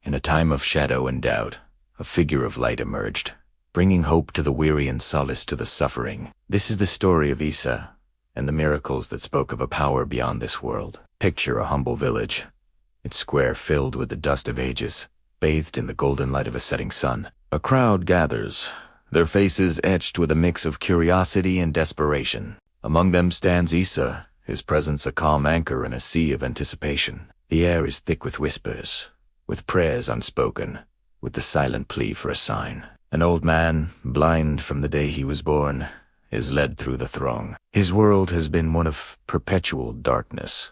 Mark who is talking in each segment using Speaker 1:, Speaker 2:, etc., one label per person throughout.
Speaker 1: In a time of shadow and doubt, a figure of light emerged, bringing hope to the weary and solace to the suffering. This is the story of Isa and the miracles that spoke of a power beyond this world. Picture a humble village, its square filled with the dust of ages, bathed in the golden light of a setting sun. A crowd gathers, their faces etched with a mix of curiosity and desperation. Among them stands Isa, his presence a calm anchor in a sea of anticipation. The air is thick with whispers, with prayers unspoken, with the silent plea for a sign. An old man, blind from the day he was born, is led through the throng. His world has been one of perpetual darkness,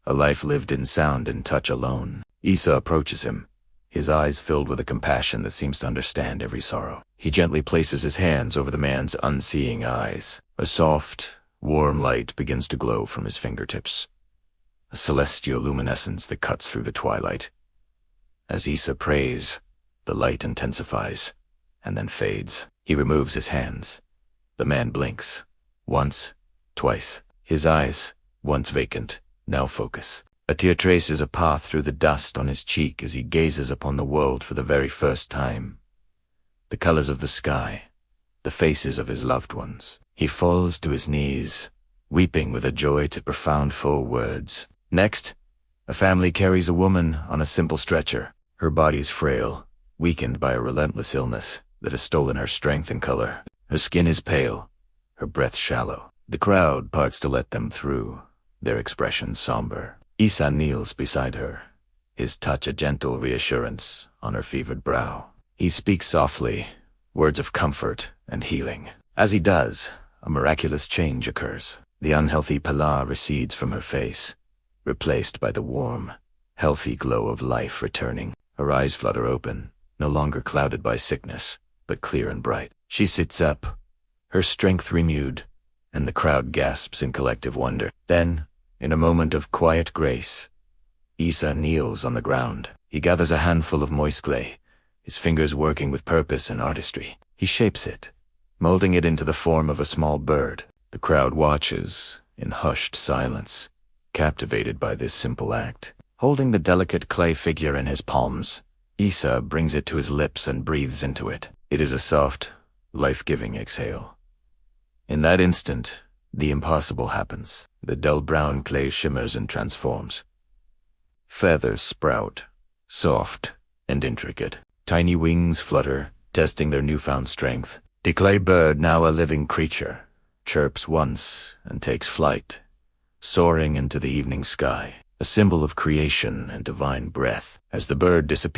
Speaker 1: a life lived in sound and touch alone. Isa approaches him, his eyes filled with a compassion that seems to understand every sorrow. He gently places his hands over the man's unseeing eyes. A soft, warm light begins to glow from his fingertips, a celestial luminescence that cuts through the twilight. As Isa prays, the light intensifies, and then fades. He removes his hands. The man blinks. Once, twice. His eyes, once vacant, now focus. A tear traces a path through the dust on his cheek as he gazes upon the world for the very first time. The colors of the sky, the faces of his loved ones. He falls to his knees, weeping with a joy too profound for words. Next, a family carries a woman on a simple stretcher. Her body is frail, weakened by a relentless illness that has stolen her strength and color. Her skin is pale, her breath shallow. The crowd parts to let them through, their expression somber. Isa kneels beside her, his touch a gentle reassurance on her fevered brow. He speaks softly, words of comfort and healing. As he does, a miraculous change occurs. The unhealthy pallor recedes from her face, replaced by the warm, healthy glow of life returning. Her eyes flutter open, no longer clouded by sickness, but clear and bright. She sits up, her strength renewed, and the crowd gasps in collective wonder. Then, in a moment of quiet grace, Isa kneels on the ground. He gathers a handful of moist clay, his fingers working with purpose and artistry. He shapes it, molding it into the form of a small bird. The crowd watches in hushed silence, captivated by this simple act. Holding the delicate clay figure in his palms, Isa brings it to his lips and breathes into it. It is a soft, life-giving exhale. In that instant, the impossible happens. The dull brown clay shimmers and transforms. Feathers sprout, soft and intricate. Tiny wings flutter, testing their newfound strength. The clay bird, now a living creature, chirps once and takes flight, soaring into the evening sky, a symbol of creation and divine breath. As the bird disappears,